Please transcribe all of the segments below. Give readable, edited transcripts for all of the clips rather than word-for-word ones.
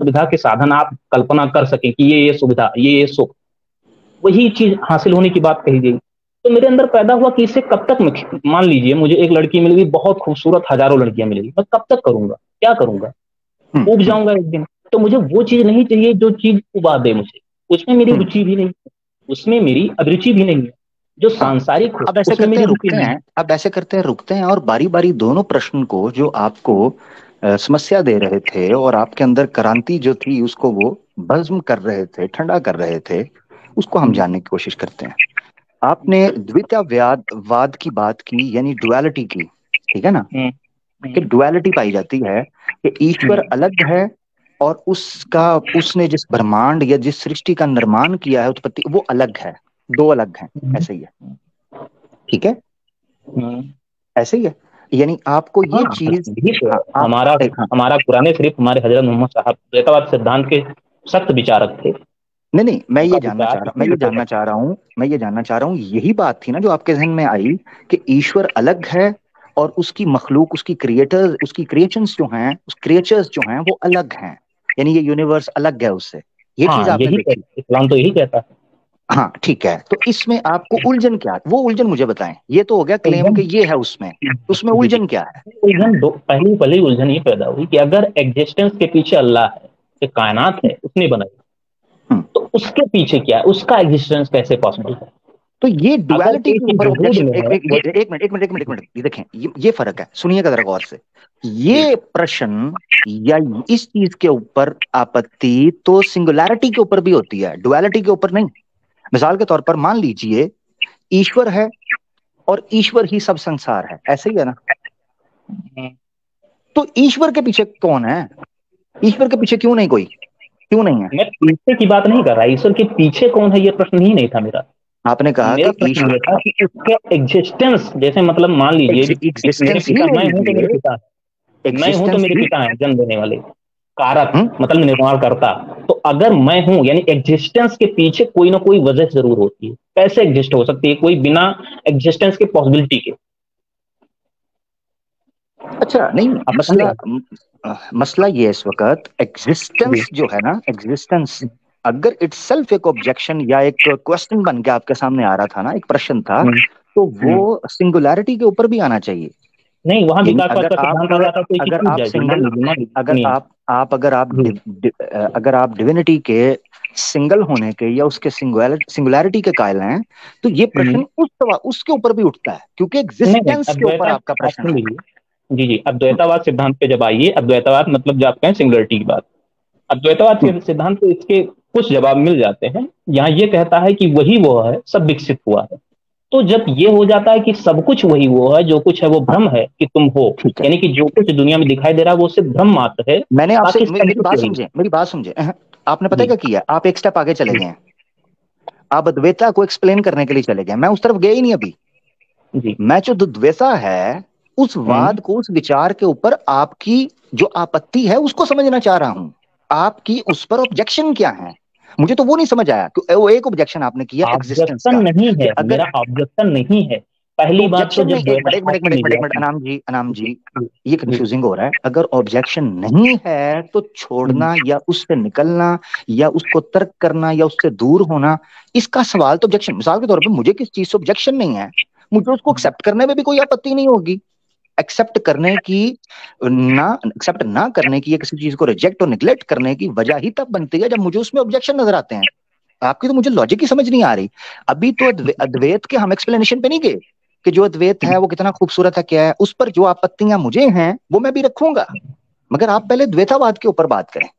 सुविधा के साधन आप कल्पना कर सकें कि ये सुविधा, ये सुख, वही चीज हासिल होने की बात कही गई। तो मेरे अंदर पैदा हुआ कि इसे कब तक मैं, मान लीजिए मुझे एक लड़की मिल गई बहुत खूबसूरत, हजारों लड़कियां मिलेगी, मैं कब तक करूंगा, क्या करूंगा, उब जाऊंगा एक दिन। तो मुझे वो चीज नहीं चाहिए जो चीज उबा दे मुझे, उसमें मेरी रुचि भी नहीं है, उसमें मेरी अभिरुचि भी नहीं है, जो हाँ, सांसारिक हो अब ऐसे उसमें करते मेरी हैं रुचि रुकते नहीं हैं, है। अब ऐसे करते हैं रुकते हैं, और बारी बारी दोनों प्रश्न को जो आपको समस्या दे रहे थे और आपके अंदर क्रांति जो थी उसको वो भस्म कर रहे थे, ठंडा कर रहे थे, उसको हम जानने की कोशिश करते हैं। आपने द्वितीयवाद वाद की बात की, यानी डुअलिटी की, ठीक है ना, हम्म, कि हम्म, डुअलिटी पाई जाती है कि ईश्वर हम्म, अलग है और उसका, उसने जिस ब्रह्मांड या जिस सृष्टि का निर्माण किया है, उत्पत्ति, वो अलग है, दो अलग हैं, हम्म, ऐसे ही है, ठीक है, हम्म। ऐसे ही है, यानी आपको हाँ, ये चीज, यही तो हाँ है। आप, हाँ, हमारा कुरान शरीफ, हमारे हजरत मोहम्मद साहब द्वैतवाद सिद्धांत के सख्त विचारक थे। नहीं नहीं, मैं उनका ये जानना विचार चाह रहा, मैं ये इसीलिए जानना चाह रहा हूँ, मैं ये जानना चाह रहा हूँ, यही बात थी ना जो आपके जहन में आई कि ईश्वर अलग है और उसकी मखलूक, उसकी क्रिएटर्स, उसकी क्रिएशंस जो हैं, उस क्रिएचर्स जो हैं वो अलग हैं, यानी ये यूनिवर्स अलग है उससे, ये चीज हाँ, आपने यही देखी। इस्लाम तो यही कहता है। हाँ ठीक है, तो इसमें आपको उलझन क्या है, वो उलझन मुझे बताएं, ये तो हो गया क्लेम उलझन, कि ये है उसमें, उसमें जी जी, उलझन क्या है? उलझन दो, पहली उलझन ये पैदा हुई कि अगर एग्जिस्टेंस के पीछे अल्लाह है, ये कायनात है उसने बनाई, हम्म, तो उसके पीछे क्या है, उसका एग्जिस्टेंस कैसे पॉसिबल है? तो ये अगर डुअलिटी के एक ही ऊपर वजूद ऑब्जेक्शन, में एक है एक वो, एक मिनट, एक मिनट, एक मिनट, एक मिनट, ये देखें, ये फर्क है, सुनिएगा जरा गौर से। ये प्रश्न या इस चीज के ऊपर आपत्ति तो सिंगुलैरिटी के ऊपर भी होती है, डुअलिटी के ऊपर नहीं। मिसाल के तौर पर मान लीजिए ईश्वर है और ईश्वर ही सब संसार है, ऐसे ही है ना, तो ईश्वर के पीछे कौन है? ईश्वर के पीछे क्यों नहीं कोई, क्यों नहीं है? मैं पीछे की बात नहीं कर रहा, ईश्वर के पीछे कौन है ये प्रश्न ही नहीं था मेरा। आपने कहा मेरा कि प्रश्न ईश्वर, ये था कि उसके एग्जिस्टेंस, जैसे मतलब मान लीजिए कि मेरे एग्जिस्टेंस ही पिता, ले मैं हूं तो मेरे लीजिए, पिता है, मैं हूं तो एग्जिस्टेंस मेरे ही। पिता है जन्म देने वाले, कारक हम्म, मतलब निर्माण करता। तो अगर मैं हूं यानी एग्जिस्टेंस के पीछे कोई ना कोई वजह जरूर होती है, कैसे एग्जिस्ट हो सकती है कोई बिना एग्जिस्टेंस के पॉसिबिलिटी के? अच्छा नहीं, आप समझे? मसला, मसला ये है इस वक्त, जी। एग्जिस्टेंस जो है ना, एग्जिस्टेंस अगर इटसेल्फ एक ऑब्जेक्शन या एक क्वेश्चन बन के आपके सामने आ रहा था ना, एक प्रश्न था, हम्म, तो वो हम्म। सिंगुलैरिटी के ऊपर भी आना चाहिए। नहीं, वहां यानी विकासवाद का सिद्धांत आ जाता तो ये चीज अगर टूट आप जाएगी। मान सिंगल, लीजिए, मान लीजिए, अगर सुनिए। आप अगर आप जी। अगर आप डिविनिटी के सिंगल होने के या उसके सिंगुलैरिटी के कायल हैं, तो ये हम्म। प्रश्न उसके ऊपर भी उठता है, क्योंकि नहीं नहीं, एग्जिस्टेंस के ऊपर अद्वैता, आपका आप प्रश्न सुन है। लीजिए। जी जी, हम्म, अद्वैतावाद सिद्धांत पे जब आइए, अद्वैतावाद मतलब जो आप कहें सिंगुलरिटी की बात, अद्वैतवाद हम्म, के सिद्धांत को इसके कुछ जवाब मिल जाते हैं। यहाँ ये कहता है कि वही वो है, सब विकसित हुआ है। तो जब ये हो जाता है कि सब कुछ वही वो है, जो कुछ है वो हाँ भ्रम है कि तुम हो, ठीक है, यानी कि जो कुछ दुनिया में दिखाई दे रहा है वो सिर्फ भ्रम मात्र है, मैंने आपसे, बाकी सब मेरी कुछ बात वही समझे, मेरी बात समझे, आपने है। पता है जी क्या किया, आप एक स्टेप आगे चले जी, गए हैं, आप अद्वैता को एक्सप्लेन करने के लिए चले गए, मैं उस तरफ गया ही नहीं अभी। जी। मैं जो द्वैता है, उस हम्म। वाद को, उस विचार के ऊपर आपकी जो आपत्ति है उसको समझना चाह रहा हूं, आपकी उस पर ऑब्जेक्शन क्या है? मुझे तो वो नहीं समझ आया कि वो एक ऑब्जेक्शन आपने किया एग्जिस्टेंस ऑब्जेक्शन का, नहीं कि है, अगर, मेरा ऑब्जेक्शन नहीं है। तो पहली बात तो ऑब्जेक्शन जब नहीं, एक मिनट, एक मिनट, द्वैतावाद एक मिनट, की एक मिनट, मीडिया एक मिनट, थी। अनाम जी, अनाम जी जी, जी ये जी। कंफ्यूजिंग हो रहा है, अगर ऑब्जेक्शन नहीं है तो हम्म, छोड़ना या उससे निकलना या उसको तर्क करना या उससे दूर होना, इसका सवाल तो ऑब्जेक्शन, मिसाल के तौर पे मुझे किस चीज से ऑब्जेक्शन नहीं है, मुझे उसको एक्सेप्ट करने में भी कोई आपत्ति नहीं होगी, एक्सेप्ट करने की, ना एक्सेप्ट ना करने की या किसी चीज को रिजेक्ट और निग्लेक्ट करने की वजह ही तब बनती है जब मुझे उसमें ऑब्जेक्शन नजर आते हैं। आपकी तो मुझे लॉजिक ही समझ नहीं आ रही। अभी तो अद्वैत के हम एक्सप्लेनेशन पे नहीं गए कि जो अद्वैत है वो कितना खूबसूरत है, क्या है, उस पर जो आपत्तियां मुझे हैं वो मैं भी रखूंगा, मगर आप पहले द्वैतावाद के ऊपर बात करें।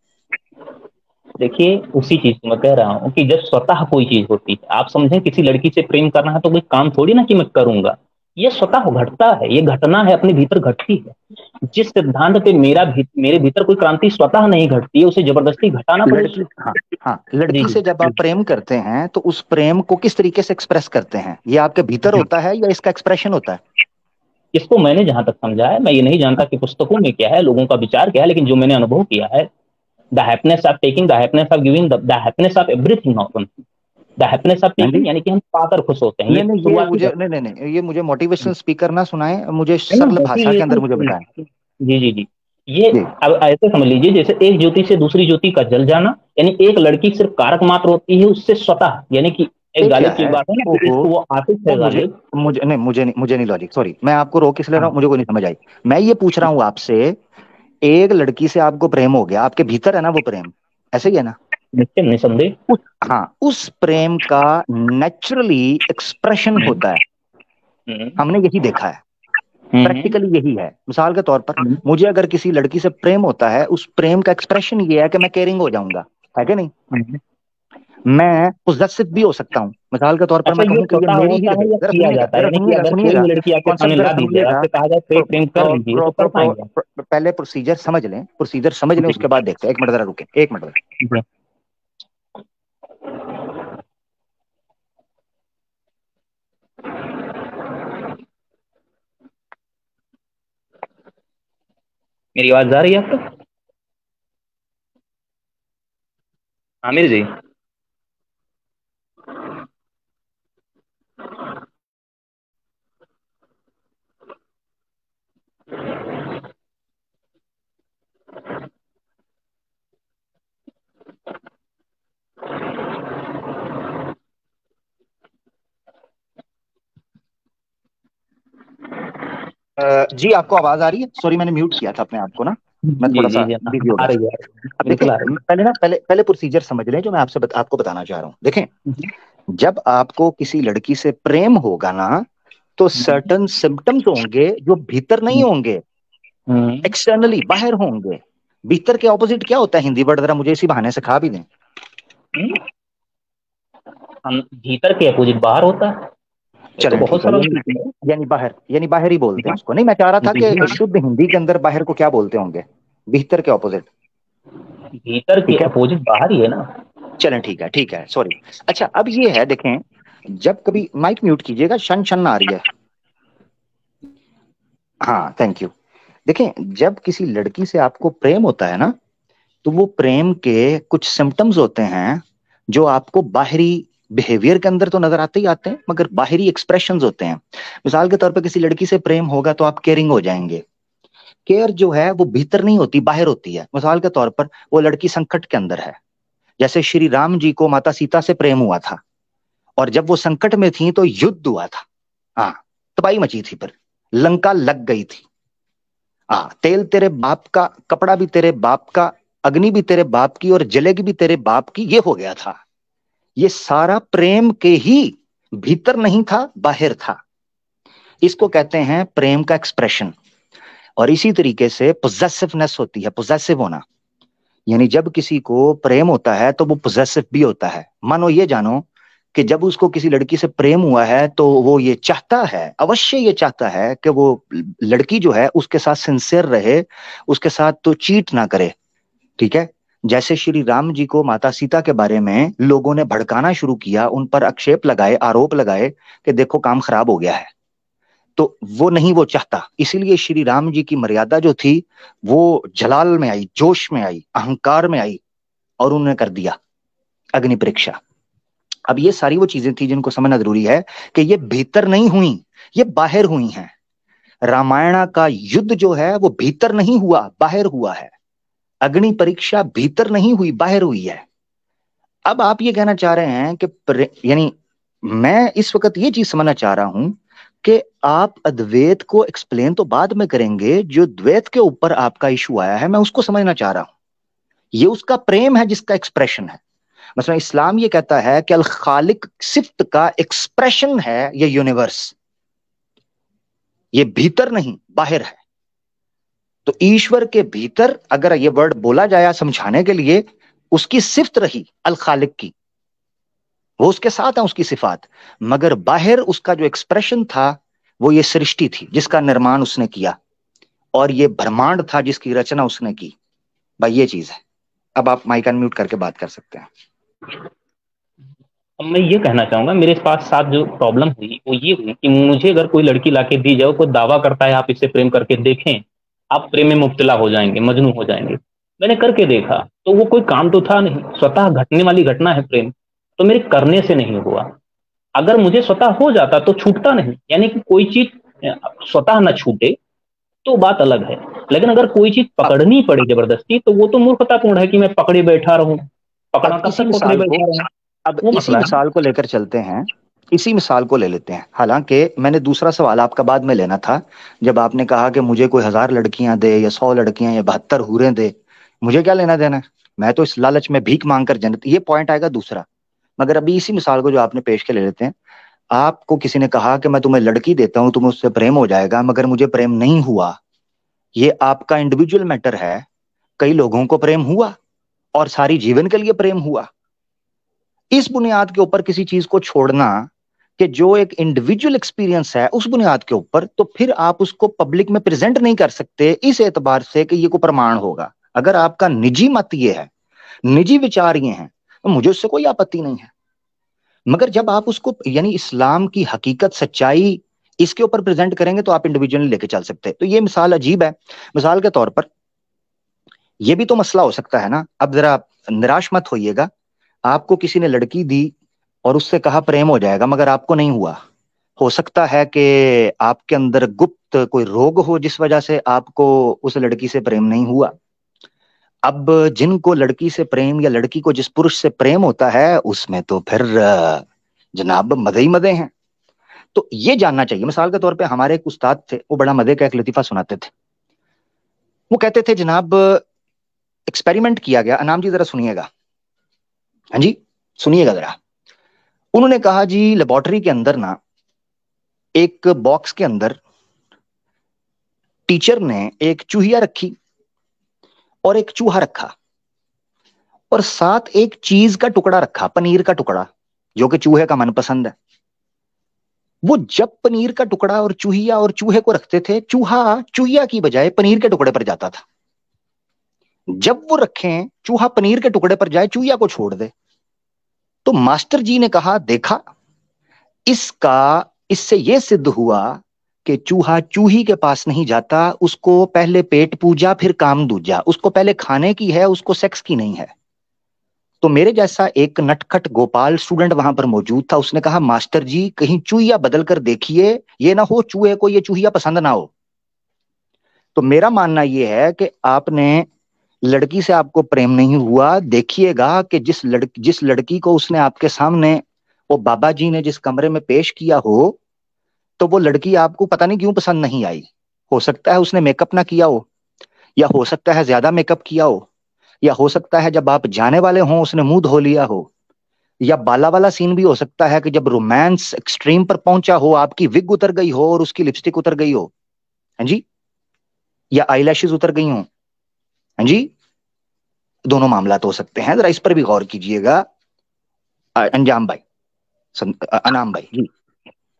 देखिए, उसी चीज को मैं कह रहा हूँ कि जब स्वतः कोई चीज होती है, आप समझें किसी लड़की से प्रेम करना है तो कोई काम थोड़ी ना कि मैं करूंगा, ये स्वतः घटता है, ये घटना है, अपने भीतर घटती है। जिस सिद्धांत पे मेरे भीतर कोई क्रांति स्वतः नहीं घटती है, उसे जबरदस्ती घटाना पड़ेगा। लड़की, हाँ, हाँ, जी लड़की जी से जब जी। आप प्रेम करते हैं तो उस प्रेम को किस तरीके से एक्सप्रेस करते हैं, ये आपके भीतर जी। होता है या इसका एक्सप्रेशन होता है? इसको मैंने जहां तक समझा है, मैं ये नहीं जानता कि पुस्तकों में क्या है, लोगों का विचार क्या है, लेकिन जो मैंने अनुभव किया है, the happiness of taking, the happiness of giving, the happiness of everything, not one, the happiness of हाँ जी, टेकिंग यानी कि हम पाकर खुश होते हैं, नहीं ये नहीं, ये शुरुआती मुझे, है। नहीं नहीं नहीं, ये मुझे मोटिवेशनल स्पीकर ना सुनाए, मुझे नहीं सरल नहीं, भाषा ऐसी के ये अंदर कोई, मुझे बताएं। जी जी जी, ये अब ऐसे समझ लीजिए जैसे एक ज्योति से दूसरी ज्योति का जल जाना, यानी एक लड़की सिर्फ कारक मात्र होती है, उससे स्वतः, यानी कि एक क्या गालिब की है? बात है ना कि ओहो, इसको वो आतिफ है मुझे गालिब। मुझे नहीं लॉजिक, सॉरी मैं आपको रोक इसलिए रहा हाँ, हूँ, मुझे कोई नहीं समझ आई। मैं ये पूछ रहा हूँ आपसे, एक लड़की से आपको प्रेम हो गया, आपके भीतर है ना वो प्रेम, ऐसे ही है ना? निश्चय निसंदेह। उस हाँ, उस प्रेम का नेचुरली एक्सप्रेशन हम्म, होता है। हम्म, हमने यही देखा है, हम्म, प्रैक्टिकली यही है। मिसाल के तौर पर हम्म, मुझे अगर किसी लड़की से प्रेम होता है, उस प्रेम का एक्सप्रेशन ये है कि मैं केयरिंग हो जाऊंगा, है कि नहीं? हम्म। मैं पोजेसिव भी हो सकता हूँ। मिसाल के तौर पर अच्छा, मैं ये कहूँ कि ये स्वतः मेरी ही होता रहे। है या जरा किया सुनिएगा, जाता है? जरा यानी कि सुनिएगा, अगर कोई सुनिएगा, भी लड़की आपके सामने कॉन्सेप्ट ला जरा दी जाए, समझिएगा। आपसे कहा जाए प्रेम कर लीजिए, तो कर पाएंगे आप? पहले प्रोसीजर समझ लें, प्रोसीजर समझ लें, जी उसके बाद देखते हैं। एक मिनट जरा रुके, एक मिनट। जी। मेरी आवाज जा रही है आपको? आमिर जी। जी आपको आवाज आ रही है? सॉरी मैंने म्यूट किया था अपने आप को ना, मैं जी थोड़ा जी सा जी, बिजी हो आ गया था। रही है, अब देखें, बिल्कुल आ रही पहले ना, पहले प्रोसीजर समझ लें जो मैं आपको बताना चाह रहा हूँ। देखें, है। जब आपको किसी लड़की से प्रेम होगा ना, तो सर्टन सिम्टम्स होंगे जो भीतर नहीं होंगे, हम्म, एक्सटर्नली बाहर होंगे। भीतर के ऑपोजिट क्या होता है? हिंदी वर्ड जरा मुझे इसी बहाने सिखा भी दें। हम भीतर के अपोजिट बाहर होता है, ये तो चलें बहुत ठीक है, सरल यानी चीज है। यानी बाहर ही बोलते हैं उसको। नहीं, मैं चाह रहा था जी कि जी। शुद्ध हिंदी के अंदर बाहर को क्या बोलते होंगे? भीतर के ऑपोजिट। भीतर के ठीक है, अपोजिट बाहर ही है ना। चलें ठीक है, ठीक है, सॉरी। अच्छा, अब ये है, देखें, जब कभी माइक म्यूट कीजिएगा, शन शन आ रही है। हाँ, थैंक यू। देखें, जब किसी लड़की से आपको प्रेम होता है ना, तो वो प्रेम के कुछ सिम्टम्स होते हैं जो आपको बाहरी बिहेवियर के अंदर तो नजर आते ही आते हैं, मगर बाहरी एक्सप्रेशंस होते हैं। मिसाल के तौर पर किसी लड़की से प्रेम होगा तो आप केयरिंग हो जाएंगे। केयर जो है वो भीतर नहीं होती, बाहर होती है। मिसाल के तौर पर वो लड़की संकट के अंदर है, जैसे श्री राम जी को माता सीता से प्रेम हुआ था, और जब वो संकट में थी तो युद्ध हुआ था। हाँ, तबाही मची थी, पर लंका लग गई थी। हाँ, तेल तेरे बाप का, कपड़ा भी तेरे बाप का, अग्नि भी तेरे बाप की, और जलेगी भी तेरे बाप की, ये हो गया था। ये सारा प्रेम के ही भीतर नहीं था, बाहर था। इसको कहते हैं प्रेम का एक्सप्रेशन। और इसी तरीके से पोजेसिवनेस होती है, पोजेसिव होना। यानी जब किसी को प्रेम होता है तो वो पोजेसिव भी होता है। मानो ये जानो कि जब उसको किसी लड़की से प्रेम हुआ है तो वो ये चाहता है, अवश्य ये चाहता है कि वो लड़की जो है उसके साथ सिंसियर रहे, उसके साथ तो चीट ना करे। ठीक है, जैसे श्री राम जी को माता सीता के बारे में लोगों ने भड़काना शुरू किया, उन पर आक्षेप लगाए, आरोप लगाए कि देखो काम खराब हो गया है, तो वो नहीं, वो चाहता। इसीलिए श्री राम जी की मर्यादा जो थी वो जलाल में आई, जोश में आई, अहंकार में आई, और उन्होंने कर दिया अग्नि परीक्षा। अब ये सारी वो चीजें थी जिनको समझना जरूरी है कि ये भीतर नहीं हुई, ये बाहर हुई हैं। रामायण का युद्ध जो है वो भीतर नहीं हुआ, बाहर हुआ है। अग्नि परीक्षा भीतर नहीं हुई, बाहर हुई है। अब आप ये कहना चाह रहे हैं कि यानी मैं इस वक्त ये चीज समझना चाह रहा हूं कि आप अद्वैत को एक्सप्लेन तो बाद में करेंगे, जो द्वैत के ऊपर आपका इशू आया है मैं उसको समझना चाह रहा हूं। ये उसका प्रेम है जिसका एक्सप्रेशन है। मतलब इस्लाम ये कहता है कि अल खालिक सिफ्त का एक्सप्रेशन है ये यूनिवर्स, ये भीतर नहीं बाहर है। तो ईश्वर के भीतर अगर ये वर्ड बोला जाए समझाने के लिए, उसकी सिफ्त रही अल खालिक की, वो उसके साथ है, उसकी सिफात। मगर बाहर उसका जो एक्सप्रेशन था वो ये सृष्टि थी जिसका निर्माण उसने किया, और ये ब्रह्मांड था जिसकी रचना उसने की। भाई ये चीज है। अब आप माइक अनम्यूट करके बात कर सकते हैं। अब मैं ये कहना चाहूंगा, मेरे पास साथ जो प्रॉब्लम हुई वो ये हुई कि मुझे अगर कोई लड़की लाके दी जाए, कोई दावा करता है आप इससे प्रेम करके देखें, आप प्रेम में मुब्तला हो जाएंगे, मजनू हो जाएंगे। मैंने करके देखा तो वो कोई काम तो था नहीं, स्वतः घटने वाली घटना है प्रेम, तो मेरे करने से नहीं हुआ। अगर मुझे स्वतः हो जाता तो छूटता नहीं, यानी कि कोई चीज स्वतः न छूटे, तो बात अलग है। लेकिन अगर कोई चीज पकड़नी पड़े जबरदस्ती, तो वो तो मूर्खतापूर्ण है कि मैं पकड़े बैठा रहूं। पकड़ा कब तक पकड़े बैठा रहूं, अब वो इसी मसला है। मिसाल को लेकर चलते हैं, इसी मिसाल को ले लेते हैं। हालांकि मैंने दूसरा सवाल आपका बाद में लेना था, जब आपने कहा कि मुझे कोई 1000 लड़कियां दे या 100 लड़कियां या 72 हूरें दे, मुझे क्या लेना देना है, मैं तो इस लालच में भीख मांग कर जन्नत, ये पॉइंट आएगा दूसरा। मगर अभी इसी मिसाल को जो आपने पेश के ले लेते हैं, आपको किसी ने कहा कि मैं तुम्हें लड़की देता हूं, तुम्हें उससे प्रेम हो जाएगा, मगर मुझे प्रेम नहीं हुआ। ये आपका इंडिविजुअल मैटर है। कई लोगों को प्रेम हुआ और सारी जीवन के लिए प्रेम हुआ। इस बुनियाद के ऊपर किसी चीज को छोड़ना कि जो एक इंडिविजुअल एक्सपीरियंस है उस बुनियाद के ऊपर, तो फिर आप उसको पब्लिक में प्रेजेंट नहीं कर सकते इस एतबार से कि ये कोई प्रमाण होगा। अगर आपका निजी मत ये है, निजी विचार ये हैं, तो मुझे उससे कोई आपत्ति नहीं है। मगर जब आप उसको यानी इस्लाम की हकीकत सच्चाई इसके ऊपर प्रेजेंट करेंगे, तो आप इंडिविजुअली लेके चल सकते हैं। तो ये मिसाल अजीब है। मिसाल के तौर पर ये भी तो मसला हो सकता है ना। अब जरा निराश मत होइएगा, आपको किसी ने लड़की दी और उससे कहा प्रेम हो जाएगा, मगर आपको नहीं हुआ। हो सकता है कि आपके अंदर गुप्त कोई रोग हो जिस वजह से आपको उस लड़की से प्रेम नहीं हुआ। अब जिनको लड़की से प्रेम या लड़की को जिस पुरुष से प्रेम होता है, उसमें तो फिर जनाब मजे ही मजे हैं। तो ये जानना चाहिए। मिसाल के तौर पे हमारे एक उस्ताद थे, वो बड़ा मजे का एक लतीफा सुनाते थे। वो कहते थे, जनाब एक्सपेरिमेंट किया गया, अनाम जी जरा सुनिएगा, हाँ जी सुनिएगा जरा। उन्होंने कहा जी, लेबोरेटरी के अंदर ना एक बॉक्स के अंदर टीचर ने एक चूहिया रखी और एक चूहा रखा, और साथ एक चीज का टुकड़ा रखा, पनीर का टुकड़ा, जो कि चूहे का मनपसंद है। वो जब पनीर का टुकड़ा और चूहिया और चूहे को रखते थे, चूहा चूहिया की बजाय पनीर के टुकड़े पर जाता था। जब वो रखें, चूहा पनीर के टुकड़े पर जाए, चूहिया को छोड़ दे। तो मास्टर जी ने कहा, देखा, इससे यह सिद्ध हुआ कि चूहा चूही के पास नहीं जाता, उसको पहले पेट पूजा फिर काम दूजा, उसको पहले खाने की है, उसको सेक्स की नहीं है। तो मेरे जैसा एक नटखट गोपाल स्टूडेंट वहां पर मौजूद था, उसने कहा, मास्टर जी कहीं चूहिया बदल कर देखिए, ये ना हो चूहे को ये चूहिया पसंद ना हो। तो मेरा मानना यह है कि आपने लड़की से आपको प्रेम नहीं हुआ, देखिएगा कि जिस लड़की को उसने आपके सामने, वो बाबा जी ने जिस कमरे में पेश किया हो, तो वो लड़की आपको पता नहीं क्यों पसंद नहीं आई। हो सकता है उसने मेकअप ना किया हो, या हो सकता है ज्यादा मेकअप किया हो, या हो सकता है जब आप जाने वाले हों उसने मुंह धो लिया हो, या बाला वाला सीन भी हो सकता है कि जब रोमांस एक्सट्रीम पर पहुंचा हो, आपकी विग उतर गई हो और उसकी लिपस्टिक उतर गई हो, हाँ जी, या आईलैशेस उतर गई हो, हाँ जी। दोनों मामला तो हो सकते हैं, जरा इस पर भी गौर कीजिएगा अंजाम भाई, अनाम भाई जी।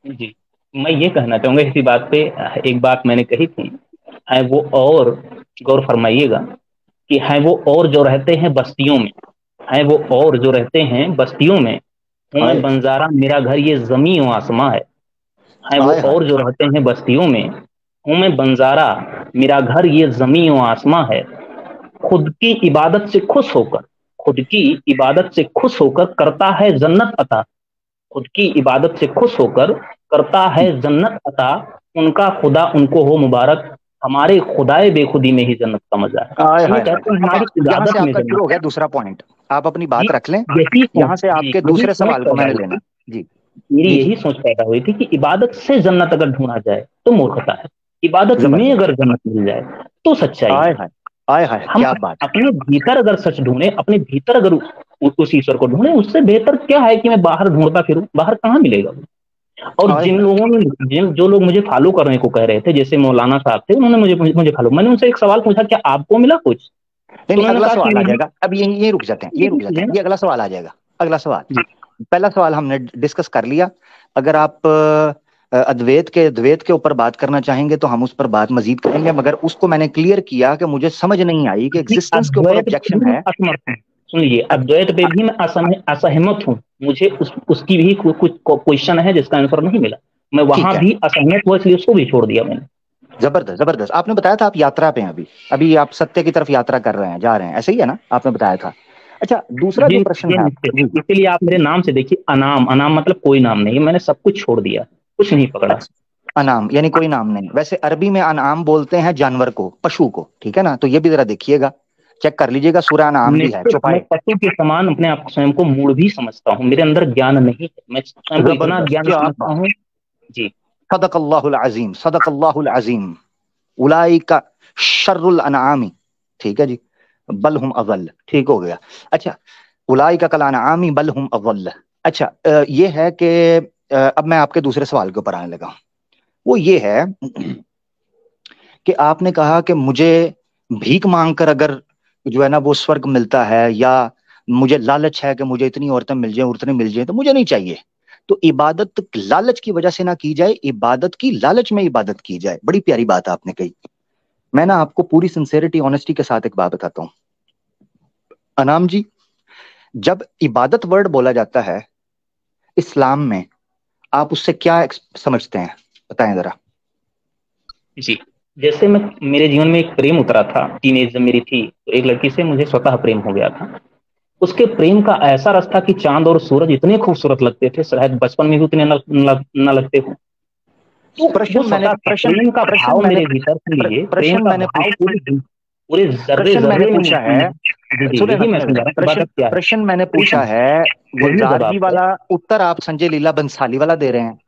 जी, मैं ये कहना चाहूंगा इसी बात पे। एक बात मैंने कही थी, है वो, और गौर फरमाइएगा कि है वो और जो रहते हैं बस्तियों में, है वो और जो रहते हैं बस्तियों में, हूँ मैं बंजारा मेरा घर ये जमी व आसमां है वो और जो रहते हैं बस्तियों में, हूँ मैं बंजारा मेरा घर ये जमी व आसमां है। खुद की इबादत से खुश होकर, खुद की इबादत से खुश होकर करता है जन्नत अता, खुद की इबादत से खुश होकर करता है जन्नत अता, उनका खुदा उनको हो मुबारक, हमारे खुदाए बेखुदी में ही जन्नत का मजा है। हमारी इबादत में शुरू हो गया दूसरा पॉइंट, आप अपनी बात रख लें, यही यहाँ से आपके दूसरे सवाल को मैंने लेना जी। मेरी यही सोच पैदा हुई थी कि इबादत से जन्नत अगर ढूंढा जाए तो मूर्खता है, इबादत में अगर जन्नत मिल जाए तो सच्चाई है। हम क्या बात, अपने भीतर अगर सच ढूंढे, अपने भीतर अगर उस ईश्वर को ढूंढे, उससे बेहतर क्या है कि मैं बाहर ढूंढता फिरूं, बाहर कहाँ मिलेगा। और जिन लोगों ने जो लोग मुझे फॉलो करने को कह रहे थे, जैसे मौलाना साहब थे, उन्होंने मुझे फॉलो, मैंने उनसे एक सवाल पूछा, क्या आपको मिला कुछ? नहीं, अगला सवाल आ जाएगा। अब ये रुक जाते हैं, ये अगला सवाल आ जाएगा। अगला सवाल, पहला सवाल हमने डिस्कस कर लिया। अगर आप द्वैत के ऊपर बात करना चाहेंगे तो हम उस पर बात मजीद करेंगे, मगर उसको मैंने क्लियर किया कि मुझे समझ नहीं आई कि एग्जिस्टेंस के ऊपर ऑब्जेक्शन है। सुनिए, अद्वैत पे भी मैं असहमत हूँ, मुझे उसकी भी कुछ क्वेश्चन है जिसका आंसर नहीं मिला, मैं वहां भी असहमत हुआ, इसलिए उसको भी छोड़ दिया मैंने। जबरदस्त। आपने बताया था आप यात्रा पे हैं, अभी आप सत्य की तरफ यात्रा कर रहे हैं, जा रहे हैं, ऐसे ही है ना, आपने बताया था। अच्छा, दूसरा जो प्रश्न है, इसीलिए आप मेरे नाम से देखिए, अनाम मतलब कोई नाम नहीं, मैंने सब कुछ छोड़ दिया, कुछ नहीं पकड़ा। अनाम यानी कोई नाम नहीं। वैसे अरबी में अनाम बोलते हैं जानवर को, पशु को, ठीक है ना। तो ये भी जरा देखिएगा, चेक कर लीजिएगा, सूरह अनाम भी है, निश्चित, मैं छुपाए। पशु के समान अपने आप स्वयं को मूढ़ भी समझता हूँ, मेरे अंदर ज्ञान नहीं है, मैं स्वयं को इतना जबरदस्त, ज्ञान क्या समझता बात। हूँ। जी। सदकल्लाहुल अजीम, सदकल्लाहुल अजीम। उलाइका शर्रुल अनआमी, ठीक है जी, बल हुम अज़ल, ठीक हो गया। अच्छा, उलाइका कल अनआमी बल हुम अज़ल। अच्छा, ये है कि अब मैं आपके दूसरे सवाल के ऊपर आने लगा। वो ये है कि आपने कहा कि मुझे भीख मांगकर अगर जो है ना वो स्वर्ग मिलता है, या मुझे लालच है कि मुझे इतनी औरतें मिल जाएं, उतने मिल जाएं, तो मुझे नहीं चाहिए। तो इबादत लालच की वजह से ना की जाए, इबादत की लालच में इबादत की जाए। बड़ी प्यारी बात आपने कही। मैं ना आपको पूरी सिंसेरिटी ऑनेस्टी के साथ एक बात बताता हूँ अनाम जी। जब इबादत वर्ड बोला जाता है इस्लाम में, आप उससे क्या समझते हैं, बताएं जरा। जी, जैसे मैं, मेरे जीवन में एक प्रेम उतरा था, टीनेज जब मेरी थी, तो एक लड़की से मुझे स्वतः प्रेम हो गया था। उसके प्रेम का ऐसा रास्ता कि चांद और सूरज इतने खूबसूरत लगते थे, शायद बचपन में भी उतने न लगते हो। तो वो स्वतः था, प्रेम का भाव मेरे भीतर के लिए, प्रेम का भाव पूरे पूरे जर्रे प्रश्न मैंने जर्रे में पूछा है, जी जी, सुने ना यही मैं सुने ना, समझा रहा हूँ, प्रश्न इबादत क्या है। प्रश्न मैंने प्रेम, पूछा है, वही गुलजार जी जवाब है। वाला उत्तर आप संजय लीला बंसाली वाला दे रहे हैं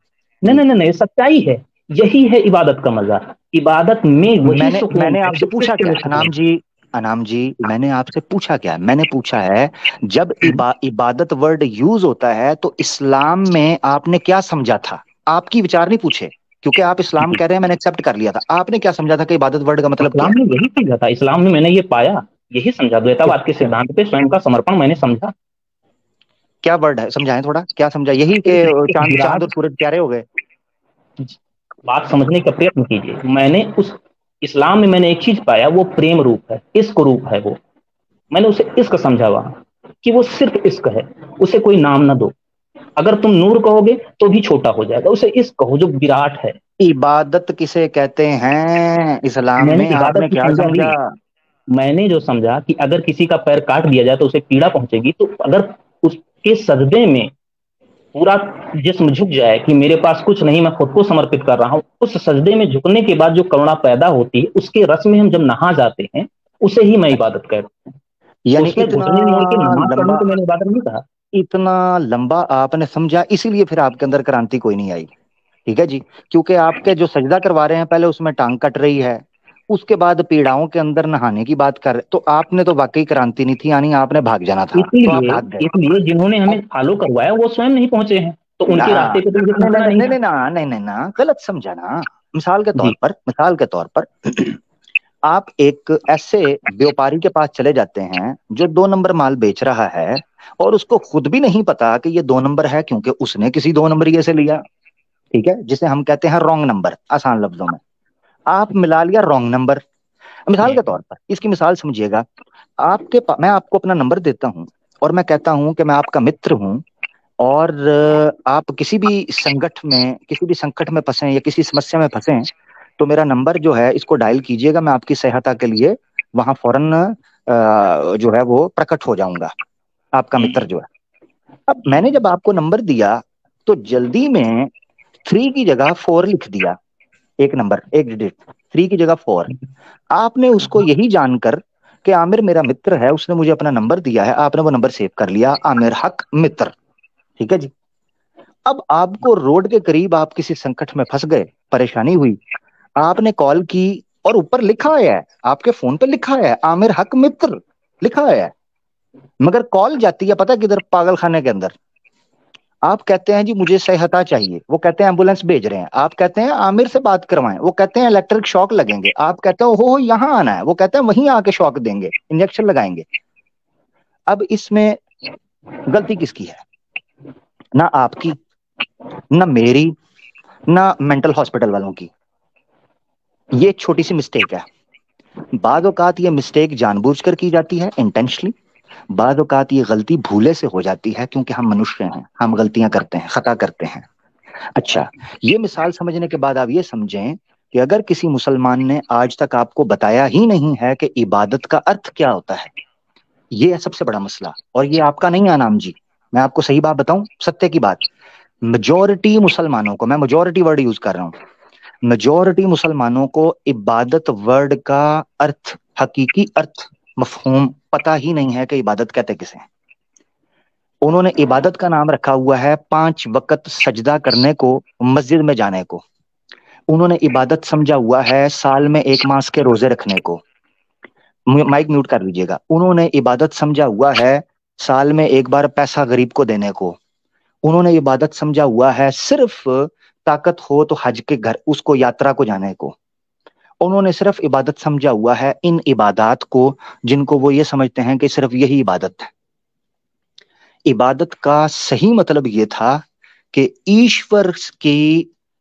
नहीं जी। नहीं नहीं नहीं, सच्चाई है, यही है इबादत का मजा। इबादत में वही मैंने सुकून मैंने है आपसे जो पूछा सृष्टि क्या में सुकून अनाम जी, अनाम जी, मैंने आपसे पूछा क्या, मैंने पूछा है जब है। इबादत वर्ड यूज होता है तो इस्लाम में आपने क्या समझा था। आपकी विचार नहीं पूछे, क्योंकि आप इस्लाम कह रहे हैं, मैंने एक्सेप्ट कर लिया था। आपने क्या समझा था कि इबादत वर्ड का मतलब क्या इस्लाम है। में यही समझा था, इस्लाम में मैंने ये पाया, यही समझा, क्या द्वैतावाद के सिद्धांत पे स्वयं का समर्पण मैंने समझा। क्या वर्ड है, समझाएं थोड़ा, क्या समझा, यही कि एक चांद चांद विराट, और सूरज प्यारे हो गए। बात समझने का प्रयत्न कीजिए। मैंने उस इस्लाम में मैंने एक चीज पाया, वो प्रेम रूप है, इश्क रूप है वो। मैंने उसे इश्क समझा वहां, कि वो सिर्फ इश्क है, उसे कोई नाम ना दो। अगर तुम नूर कहोगे तो भी छोटा हो जाएगा, उसे इश्क कहो जो विराट है। इबादत किसे कहते हैं इस्लाम मैंने में, इबादत आपने की क्या संज्ञा ली, समझा। मैंने जो समझा कि अगर किसी का पैर काट दिया जाए तो उसे पीड़ा पहुंचेगी, तो अगर उसके सजदे में पूरा जिस्म झुक जाए कि मेरे पास कुछ नहीं, मैं खुद को समर्पित कर रहा हूं, उस सजदे में झुकने के बाद जो करुणा पैदा होती है, उसके रस में हम जब नहा जाते हैं, उसे ही मैं अच्छा, इबादत कहता हूँ। तो यानी उसमें इतना घुटने मोड़ के नमाज पढ़ने लंबा, को मैंने इबादत नहीं कहा। इतना लंबा आपने समझा, इसीलिए फिर आपके अंदर क्रांति कोई नहीं आई, ठीक है जी। क्योंकि आपके जो सजदा करवा रहे हैं पहले उसमें टांग कट रही है, उसके बाद पीड़ाओं के अंदर नहाने की बात कर रहे, तो आपने तो वाकई क्रांति नहीं थी, यानी आपने भाग जाना था, तो आप इसलिए भाग गए। इसलिए जिन्होंने हमें अब फॉलो करवाया वो स्वयं नहीं पहुंचे हैं, तो ना, उनके रास्ते पे तो मुझे नहीं नहीं पहुंचना नहीं नहीं था। नहीं ना, नहीं नहीं ना, गलत समझा ना। मिसाल के तौर जी पर, मिसाल के तौर पर आप एक ऐसे व्यापारी के पास चले जाते हैं जो 2 नंबर माल बेच रहा है, और उसको खुद भी नहीं पता कि ये 2 नंबर है, क्योंकि उसने किसी 2 नंबरिए से लिया, ठीक है, जिसे हम कहते हैं रॉन्ग नंबर, आसान लफ्जों में। आप मिला लिया रॉन्ग नंबर। मिसाल के तौर पर इसकी मिसाल समझिएगा, मैं आपको अपना नंबर देता हूं, और मैं कहता हूं कि मैं आपका मित्र हूं, और आप किसी भी संकट में फंसे या किसी समस्या में फंसे, तो मेरा नंबर जो है इसको डायल कीजिएगा, मैं आपकी सहायता के लिए वहां फौरन जो है वो प्रकट हो जाऊंगा, आपका मित्र जो है। अब मैंने जब आपको नंबर दिया तो जल्दी में 3 की जगह 4 लिख दिया, एक नंबर, एक डिजिट, 3 की जगह 4। आपने उसको यही जानकर कि आमिर मेरा मित्र है, उसने मुझे अपना नंबर दिया है, आपने वो नंबर सेव कर लिया, आमिर हक मित्र, ठीक है जी। अब आपको रोड के करीब आप किसी संकट में फंस गए, परेशानी हुई, आपने कॉल की, और ऊपर लिखा है, आपके फोन पे लिखा है आमिर हक मित्र लिखा है, मगर कॉल जाती है पता है किधर, पागल खाने के अंदर। आप कहते हैं जी मुझे सहायता चाहिए, वो कहते हैं एम्बुलेंस भेज रहे हैं, आप कहते हैं आमिर से बात करवाएं, वो कहते हैं इलेक्ट्रिक शॉक लगेंगे, आप कहते हो यहाँ आना है, वो कहते हैं वहीं आके शॉक देंगे, इंजेक्शन लगाएंगे। अब इसमें गलती किसकी है, ना आपकी, ना मेरी, ना मेंटल हॉस्पिटल वालों की। ये छोटी सी मिस्टेक है। बाद औकात ये मिस्टेक जानबूझकर की जाती है, इंटेंशनली। बाद औकात ये गलती भूले से हो जाती है, क्योंकि हम मनुष्य हैं, हम गलतियां करते हैं, खता करते हैं। अच्छा, ये मिसाल समझने के बाद आप ये समझें कि अगर किसी मुसलमान ने आज तक आपको बताया ही नहीं है कि इबादत का अर्थ क्या होता है, ये है सबसे बड़ा मसला। और ये आपका नहीं है नाम जी, मैं आपको सही बात बताऊं, सत्य की बात, मेजोरिटी मुसलमानों को, मैं मेजोरिटी वर्ड यूज कर रहा हूं, मेजॉरिटी मुसलमानों को इबादत वर्ड का अर्थ, हकीकी अर्थ, मफहूम पता ही नहीं है कि इबादत कहते किसे हैं। उन्होंने इबादत का नाम रखा हुआ है 5 वक्त सजदा करने को, मस्जिद में जाने को। उन्होंने इबादत समझा हुआ है साल में 1 मास के रोजे रखने को। माइक म्यूट कर लीजिएगा। उन्होंने इबादत समझा हुआ है साल में 1 बार पैसा गरीब को देने को। उन्होंने इबादत समझा हुआ है सिर्फ ताकत हो तो हज के घर उसको यात्रा को जाने को। उन्होंने सिर्फ इबादत समझा हुआ है इन इबादत को जिनको वो ये समझते हैं कि सिर्फ यही इबादत है। इबादत का सही मतलब ये था कि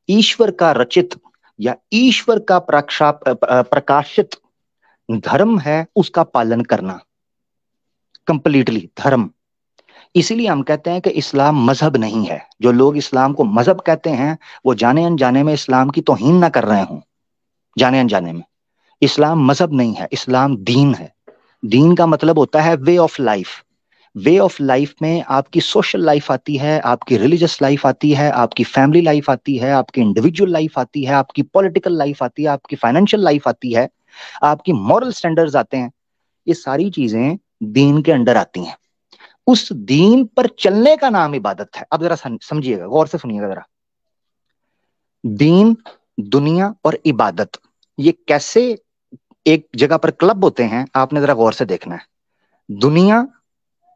ईश्वर का रचित या ईश्वर का प्रकाशित धर्म है, उसका पालन करना कंप्लीटली धर्म। इसीलिए हम कहते हैं कि इस्लाम मजहब नहीं है। जो लोग इस्लाम को मजहब कहते हैं वो जाने अनजाने में इस्लाम की तौहीन ना कर रहे हों, जाने अनजाने में। इस्लाम मजहब नहीं है, इस्लाम दीन है। दीन का मतलब होता है way of life. Way of life में आपकी सोशल लाइफ आती है, आपकी रिलीजियस लाइफ आती है, आपकी फैमिली लाइफ आती है, आपकी इंडिविजुअल लाइफ आती है, आपकी पॉलिटिकल लाइफ आती है, आपकी फाइनेंशियल लाइफ आती है, आपकी मॉरल स्टैंडर्ड्स आते हैं। ये सारी चीजें दीन के अंडर आती हैं। उस दीन पर चलने का नाम इबादत है। अब जरा समझिएगा, गौर से सुनिएगा जरा। दीन, दुनिया और इबादत ये कैसे एक जगह पर क्लब होते हैं, आपने जरा गौर से देखना है। दुनिया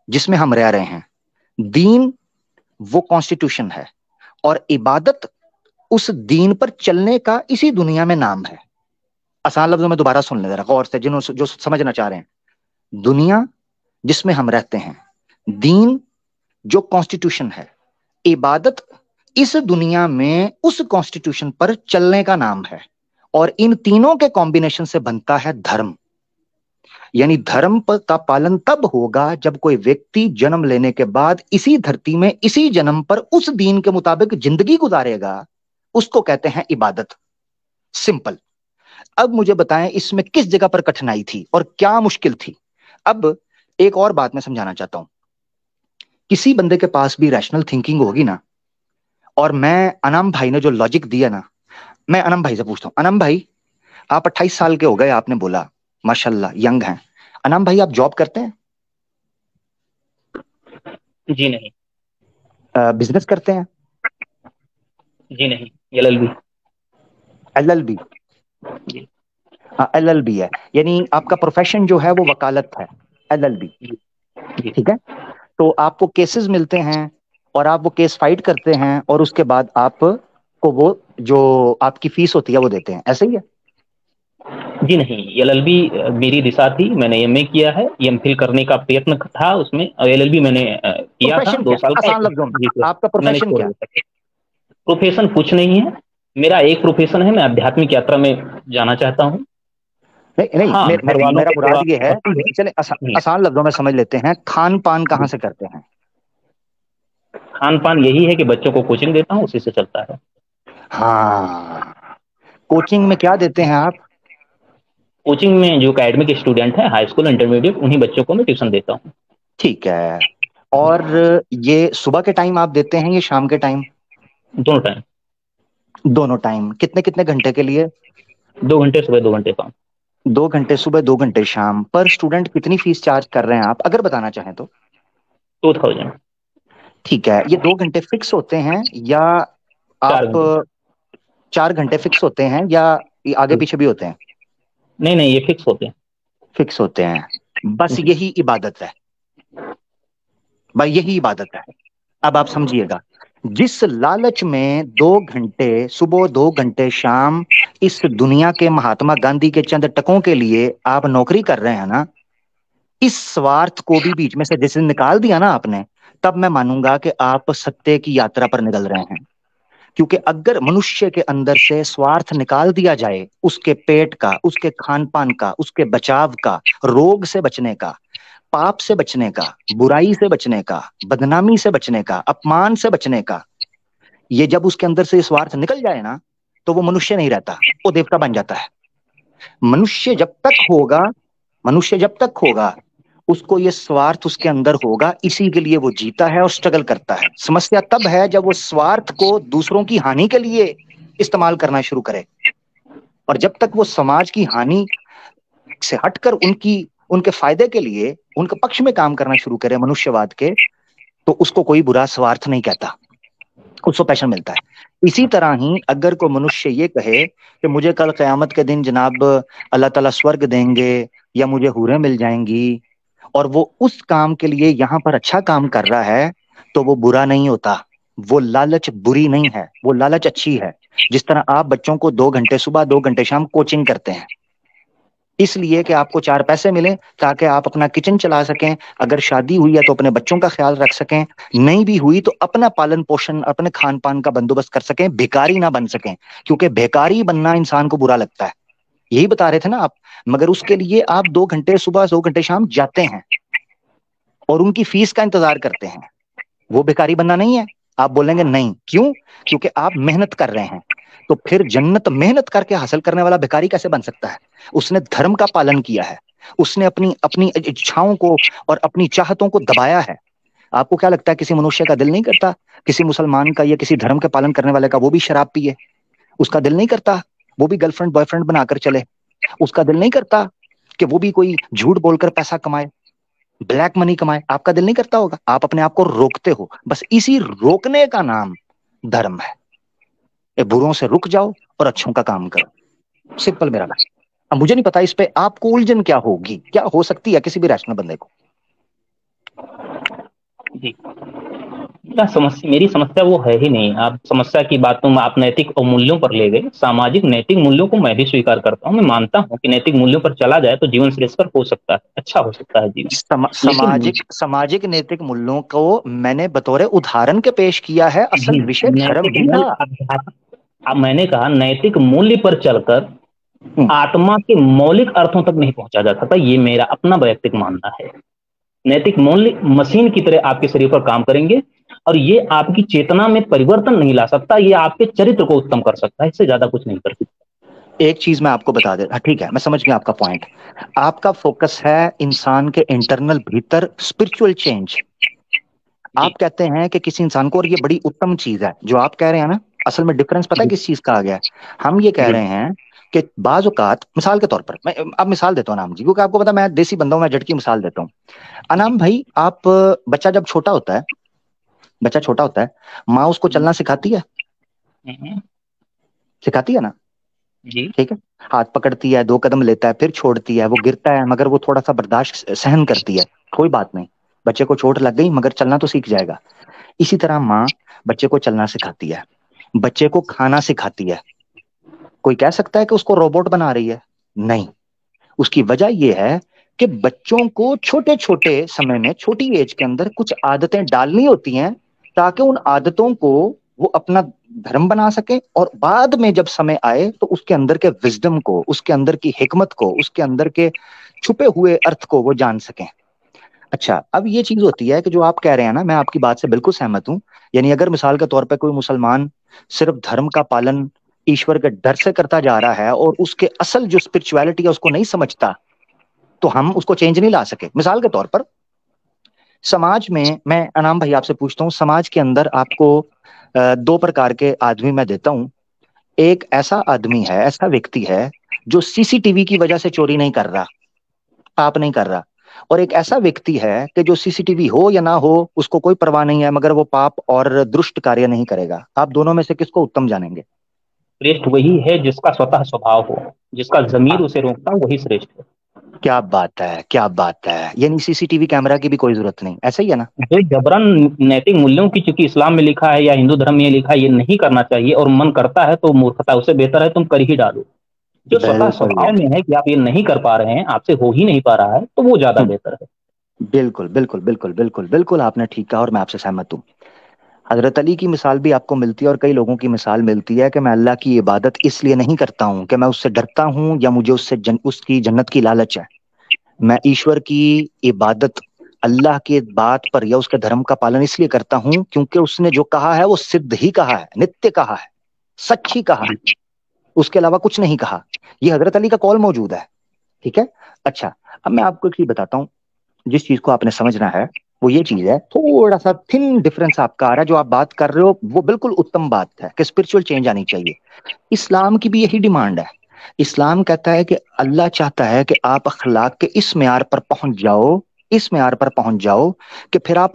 जिसमें हम रह रहे हैं, दीन वो कॉन्स्टिट्यूशन है, और इबादत उस दीन पर चलने का इसी दुनिया में नाम है। आसान लफ्जों में दोबारा सुन ले जरा गौर से, जो समझना चाह रहे हैं। दुनिया जिसमें हम रहते हैं, दीन जो कॉन्स्टिट्यूशन है, इबादत इस दुनिया में उस कॉन्स्टिट्यूशन पर चलने का नाम है। और इन तीनों के कॉम्बिनेशन से बनता है धर्म। यानी धर्म का पालन तब होगा जब कोई व्यक्ति जन्म लेने के बाद इसी धरती में इसी जन्म पर उस दीन के मुताबिक जिंदगी गुजारेगा। उसको कहते हैं इबादत। सिंपल। अब मुझे बताएं इसमें किस जगह पर कठिनाई थी और क्या मुश्किल थी। अब एक और बात मैं समझाना चाहता हूं। किसी बंदे के पास भी रैशनल थिंकिंग होगी ना, और मैं अनम भाई ने जो लॉजिक दिया ना, मैं अनम भाई से पूछता हूं। अनम भाई, आप 28 साल के हो गए, आपने बोला माशाल्लाह यंग हैं। अनम भाई, आप जॉब करते हैं? जी नहीं। बिजनेस करते हैं? जी नहीं। एलएलबी। एलएलबी। एलएलबी है, यानी आपका प्रोफेशन जो है वो वकालत है, एलएलबी। ठीक है। तो आपको केसेस मिलते हैं और आप वो केस फाइट करते हैं और उसके बाद आपको वो जो आपकी फीस होती है वो देते हैं, ऐसे ही है? जी नहीं, एलएलबी मेरी दिशा थी। मैंने एमए किया है, एमफिल करने का प्रयत्न था उसमें। एलएलबी मैंने किया था 2 साल का। आसान लफ्जों में आपका प्रोफेशन क्या? प्रोफेशन कुछ नहीं है मेरा। एक प्रोफेशन है, मैं आध्यात्मिक यात्रा में जाना चाहता हूँ। नहीं, हाँ, मेरा मुराद ये है, चले आसान लफ्जों में समझ लेते हैं। खान पान कहाँ से करते हैं? खान पान यही है कि बच्चों को कोचिंग देता हूँ, उसी से चलता है। हाँ, कोचिंग में क्या देते हैं आप? कोचिंग में जो एकेडमिक स्टूडेंट है, हाई स्कूल इंटरमीडिएट, उन्हीं बच्चों को मैं ट्यूशन देता हूँ। ठीक है। और ये सुबह के टाइम आप देते हैं या शाम के टाइम? दोनों टाइम। दोनों टाइम। कितने कितने घंटे के लिए? 2 घंटे सुबह, 2 घंटे शाम। 2 घंटे सुबह, 2 घंटे शाम। पर स्टूडेंट कितनी फीस चार्ज कर रहे हैं आप, अगर बताना चाहें तो? 2000। ठीक है। ये 2 घंटे फिक्स होते हैं या आप 4 घंटे फिक्स होते हैं या आगे पीछे भी होते हैं? नहीं, ये फिक्स होते हैं। फिक्स होते हैं। बस यही इबादत है भाई, यही इबादत है। अब आप समझिएगा, जिस लालच में 2 घंटे सुबह, 2 घंटे शाम इस दुनिया के महात्मा गांधी के चंद टकों के लिए आप नौकरी कर रहे हैं ना, इस स्वार्थ को भी बीच में से जैसे निकाल दिया ना आपने, तब मैं मानूंगा कि आप सत्य की यात्रा पर निकल रहे हैं। क्योंकि अगर मनुष्य के अंदर से स्वार्थ निकाल दिया जाए, उसके पेट का, उसके खान पान का, उसके बचाव का, रोग से बचने का, पाप से बचने का, बुराई से बचने का, बदनामी से बचने का, अपमान से बचने का, ये जब उसके अंदर से स्वार्थ निकल जाए ना, तो वो मनुष्य नहीं रहता, वो देवता बन जाता है। मनुष्य जब तक होगा उसको ये स्वार्थ उसके अंदर होगा, इसी के लिए वो जीता है और स्ट्रगल करता है। समस्या तब है जब वो स्वार्थ को दूसरों की हानि के लिए इस्तेमाल करना शुरू करे, और जब तक वो समाज की हानि से हटकर उनके फायदे के लिए उनके पक्ष में काम करना शुरू करे, मनुष्यवाद के, तो उसको कोई बुरा स्वार्थ नहीं कहता, उसको पैशन मिलता है। इसी तरह ही अगर कोई मनुष्य ये कहे कि मुझे कल क़यामत के दिन जनाब अल्लाह ताला स्वर्ग देंगे या मुझे हूरें मिल जाएंगी, और वो उस काम के लिए यहाँ पर अच्छा काम कर रहा है, तो वो बुरा नहीं होता, वो लालच बुरी नहीं है, वो लालच अच्छी है। जिस तरह आप बच्चों को 2 घंटे सुबह 2 घंटे शाम कोचिंग करते हैं, इसलिए कि आपको 4 पैसे मिले ताकि आप अपना किचन चला सकें, अगर शादी हुई है तो अपने बच्चों का ख्याल रख सकें, नहीं भी हुई तो अपना पालन पोषण, अपने खान पान का बंदोबस्त कर सकें, भिखारी ना बन सकें, क्योंकि भिखारी बनना इंसान को बुरा लगता है, यही बता रहे थे ना आप। मगर उसके लिए आप 2 घंटे सुबह 2 घंटे शाम जाते हैं और उनकी फीस का इंतजार करते हैं, वो भिखारी बनना नहीं है। आप बोलेंगे नहीं, क्यों? क्योंकि आप मेहनत कर रहे हैं। तो फिर जन्नत मेहनत करके हासिल करने वाला भिखारी कैसे बन सकता है? उसने धर्म का पालन किया है, उसने अपनी अपनी इच्छाओं को और अपनी चाहतों को दबाया है। आपको क्या लगता है किसी मनुष्य का दिल नहीं करता, किसी मुसलमान का या किसी धर्म के पालन करने वाले का, वो भी शराब पिए? उसका दिल नहीं करता वो भी गर्लफ्रेंड बॉयफ्रेंड बनाकर चले? उसका दिल नहीं करता कि वो भी कोई झूठ बोलकर पैसा कमाए, ब्लैक मनी कमाए? आपका दिल नहीं करता होगा, आप अपने आप को रोकते हो। बस इसी रोकने का नाम धर्म है। ये बुरों से रुक जाओ और अच्छों का काम करो, सिंपल मेरा नाम। अब मुझे नहीं पता इस पे आपको उलझन क्या होगी, क्या हो सकती है किसी भी रैशनल बंदे को। जी, मेरी समस्या वो है ही नहीं। आप समस्या की बातों में आप नैतिक और मूल्यों पर ले गए। सामाजिक नैतिक मूल्यों को मैं भी स्वीकार करता हूँ, मैं मानता हूँ कि नैतिक मूल्यों पर चला जाए तो जीवन श्रेष्ठ हो सकता है, अच्छा हो सकता है जीवन। लेकिन सामाजिक नैतिक मूल्यों को मैंने बतौर उदाहरण के पेश किया है, असल विषय धर्म ही था। अब मैंने कहा नैतिक मूल्य पर चलकर आत्मा के मौलिक अर्थों तक नहीं पहुंचा जा सकता, ये मेरा अपना वैयक्तिक मानना है। नैतिक मूल्य मशीन की तरह आपके शरीर पर काम करेंगे और ये आपकी चेतना में परिवर्तन नहीं ला सकता, ये आपके चरित्र को उत्तम कर सकता है, इससे ज्यादा कुछ नहीं कर सकता। एक चीज मैं आपको बता दे, ठीक है मैं समझ गया आपका पॉइंट। आपका फोकस है इंसान के इंटरनल भीतर स्पिरिचुअल चेंज। आप कहते हैं कि किसी इंसान को, और ये बड़ी उत्तम चीज है जो आप कह रहे हैं ना, असल में डिफरेंस पता है किस चीज का आ गया है? हम ये कह रहे हैं कि बाज औकात, मिसाल के तौर पर मैं अब मिसाल देता हूँ अनाम जी, क्योंकि आपको पता मैं देसी बंदा हूं, मैं झटकी मिसाल देता हूँ। अनाम भाई, आप बच्चा जब छोटा होता है, बच्चा छोटा होता है, माँ उसको चलना सिखाती है, सिखाती है ना? जी, ठीक है, हाथ पकड़ती है, 2 कदम लेता है, फिर छोड़ती है, वो गिरता है मगर वो थोड़ा सा बर्दाश्त सहन करती है, कोई बात नहीं, बच्चे को चोट लग गई मगर चलना तो सीख जाएगा। इसी तरह माँ बच्चे को चलना सिखाती है, बच्चे को खाना सिखाती है। कोई कह सकता है कि उसको रोबोट बना रही है? नहीं, उसकी वजह यह है कि बच्चों को छोटे छोटे समय में, छोटी एज के अंदर कुछ आदतें डालनी होती हैं ताकि उन आदतों को वो अपना धर्म बना सके, और बाद में जब समय आए तो उसके अंदर के विजडम को, उसके अंदर की हिकमत को, उसके अंदर के छुपे हुए अर्थ को वो जान सकें। अच्छा, अब ये चीज होती है कि जो आप कह रहे हैं ना, मैं आपकी बात से बिल्कुल सहमत हूं। यानी अगर मिसाल के तौर पे कोई मुसलमान सिर्फ धर्म का पालन ईश्वर के डर से करता जा रहा है और उसके असल जो स्पिरिचुअलिटी है उसको नहीं समझता, तो हम उसको चेंज नहीं ला सके। मिसाल के तौर पर समाज में, मैं अनाम भाई आपसे पूछता हूँ, समाज के अंदर आपको 2 प्रकार के आदमी मैं देता हूं। एक ऐसा आदमी है, ऐसा व्यक्ति है जो सीसीटीवी की वजह से चोरी नहीं कर रहा, पाप नहीं कर रहा, और एक ऐसा व्यक्ति है कि जो सीसीटीवी हो या ना हो उसको कोई परवाह नहीं है मगर वो पाप और दुष्ट कार्य नहीं करेगा। आप दोनों में से किसको उत्तम जानेंगे? श्रेष्ठ वही है जिसका स्वतः स्वभाव हो, जिसका जमीर उसे रोकता हो, वही श्रेष्ठ है। क्या बात है, क्या बात है! यानी सीसीटीवी कैमरा की भी कोई जरूरत नहीं, ऐसा ही है ना? जो जबरन नैतिक मूल्यों की, चूंकि इस्लाम में लिखा है या हिंदू धर्म में लिखा है ये नहीं करना चाहिए और मन करता है तो मूर्खता, उससे बेहतर है तुम कर ही डालो। जो स्वतः स्वभाव में है कि आप ये नहीं कर पा रहे हैं, आपसे हो ही नहीं पा रहा है, तो वो ज्यादा बेहतर है। बिल्कुल बिल्कुल बिल्कुल बिल्कुल बिल्कुल, आपने ठीक कहा और मैं आपसे सहमत हूँ। हजरत अली की मिसाल भी आपको मिलती है और कई लोगों की मिसाल मिलती है कि मैं अल्लाह की इबादत इसलिए नहीं करता हूँ कि मैं उससे डरता हूँ या मुझे उसकी जन्नत की लालच है। मैं ईश्वर की इबादत, अल्लाह की बात पर या उसके धर्म का पालन इसलिए करता हूँ क्योंकि उसने जो कहा है वो सिद्ध ही कहा है, नित्य कहा है, सच ही कहा है, उसके अलावा कुछ नहीं कहा। ये हजरत अली का कौल मौजूद है। ठीक है, अच्छा, अब मैं आपको एक चीज बताता हूँ जिस चीज को आपने समझना है। वो ये चीज है, थोड़ा सा थिन डिफरेंस आपका आ रहा है। जो आप बात कर रहे हो वो बिल्कुल उत्तम बात है कि स्पिरिचुअल चेंज आनी चाहिए। इस्लाम की भी यही डिमांड है। इस्लाम कहता है कि अल्लाह चाहता है कि आप अखलाक के इस म्यार पर पहुंच जाओ, इस म्यार पर पहुंच जाओ कि फिर आप